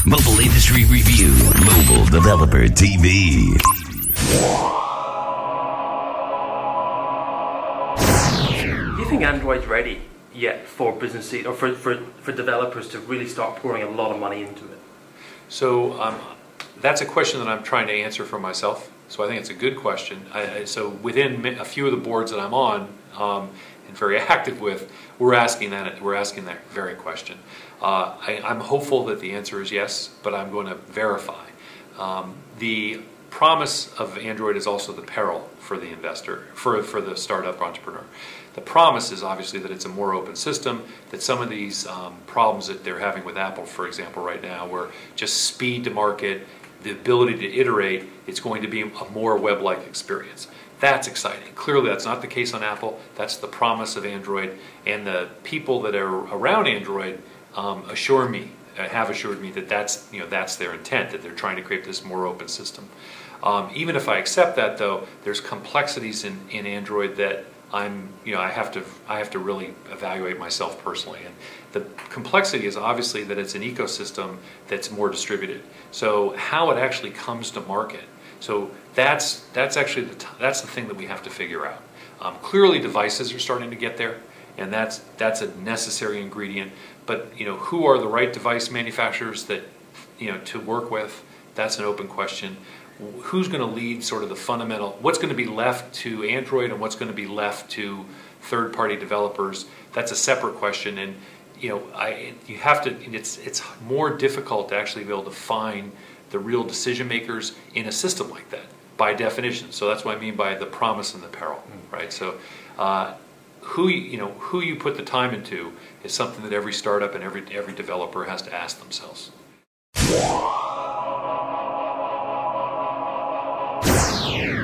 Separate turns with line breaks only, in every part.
Mobile Industry Review, Mobile Developer TV.
Do you think Android's ready yet for businesses or for developers to really start pouring a lot of money into it?
So that's a question that I'm trying to answer for myself. So I think it's a good question. So within a few of the boards that I'm on and very active with, we're asking that very question. I'm hopeful that the answer is yes, but I'm going to verify. The promise of Android is also the peril for the investor, for the startup entrepreneur. The promise is obviously that it's a more open system, that some of these problems that they're having with Apple, for example, right now, where just speed to market, the ability to iterate, it's going to be a more web-like experience. That's exciting. Clearly that's not the case on Apple. That's the promise of Android, and the people that are around Android have assured me that that's their intent, that they're trying to create this more open system. Even if I accept that, though, there's complexities in Android that I have to really evaluate myself personally. And the complexity is obviously that it's an ecosystem that's more distributed. So how it actually comes to market. So that's actually the thing that we have to figure out. Clearly, devices are starting to get there, and that's a necessary ingredient. But who are the right device manufacturers that to work with? That's an open question. Who's going to lead sort of the fundamental, what's going to be left to Android and what's going to be left to third-party developers? That's a separate question, and it's more difficult to actually be able to find the real decision makers in a system like that by definition. So that's what I mean by the promise and the peril, right? So who you put the time into is something that every startup and every developer has to ask themselves.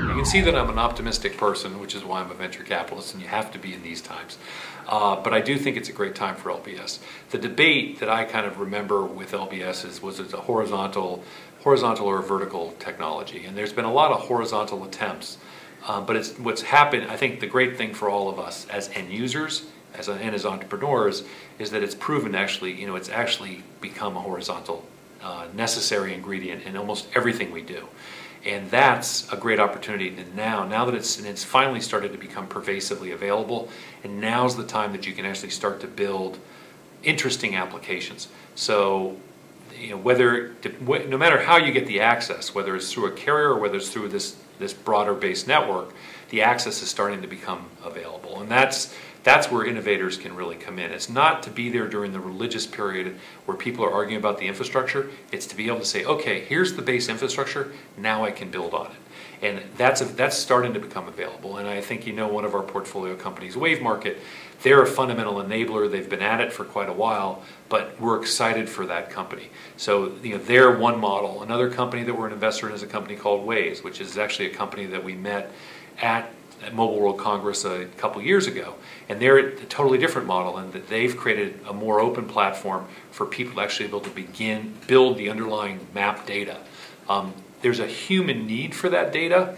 You can see that I'm an optimistic person, which is why I'm a venture capitalist, and you have to be in these times. But I do think it's a great time for LBS. The debate that I kind of remember with LBS was it a horizontal or a vertical technology, and there's been a lot of horizontal attempts. But what's happened, I think the great thing for all of us as end users and as entrepreneurs is that it's proven actually, it's actually become a horizontal necessary ingredient in almost everything we do. And that's a great opportunity now that it's finally started to become pervasively available, and now's the time that you can actually start to build interesting applications. So no matter how you get the access, whether it's through a carrier or whether it's through this broader based network, the access is starting to become available, and that's where innovators can really come in. It's not to be there during the religious period where people are arguing about the infrastructure. It's to be able to say, okay, here's the base infrastructure, now I can build on it. And that's starting to become available. And I think one of our portfolio companies, Wave Market, they're a fundamental enabler. They've been at it for quite a while, but we're excited for that company. So they're one model. Another company that we're an investor in is a company called Waze, which is actually a company that we met at Mobile World Congress a couple years ago, and they're a totally different model, and that they've created a more open platform for people to actually be able to build the underlying map data. There's a human need for that data.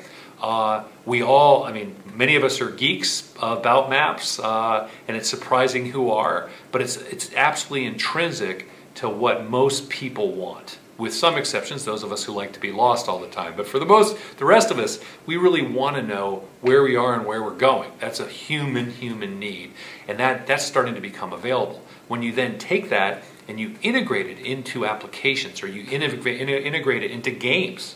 Many of us are geeks about maps, and it's surprising who are, but it's absolutely intrinsic to what most people want. With some exceptions, those of us who like to be lost all the time. But for the rest of us, we really want to know where we are and where we're going. That's a human need. And that's starting to become available. When you then take that and you integrate it into applications, or you integrate it into games,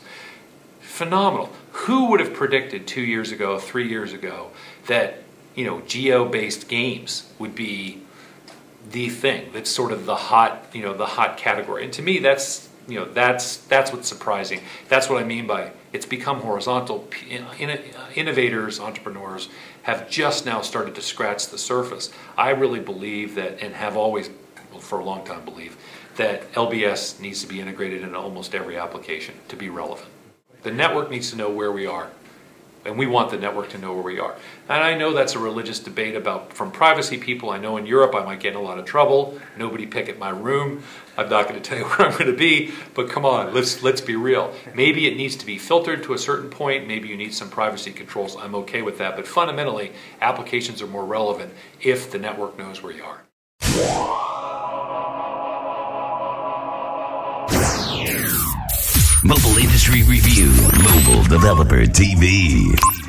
phenomenal. Who would have predicted 2 years ago, 3 years ago, that geo-based games would be the thing that's sort of the hot category? And to me, that's what's surprising. That's what I mean by it's become horizontal. Innovators, entrepreneurs have just now started to scratch the surface. I really believe that, and have always, for a long time, believe that LBS needs to be integrated into almost every application to be relevant. The network needs to know where we are, and we want the network to know where we are. And I know that's a religious debate from privacy people. I know in Europe I might get in a lot of trouble. Nobody picket my room. I'm not going to tell you where I'm going to be, but come on, let's be real. Maybe it needs to be filtered to a certain point. Maybe you need some privacy controls. I'm okay with that. But fundamentally, applications are more relevant if the network knows where you are.
Mobile Industry Review, Mobile Developer TV.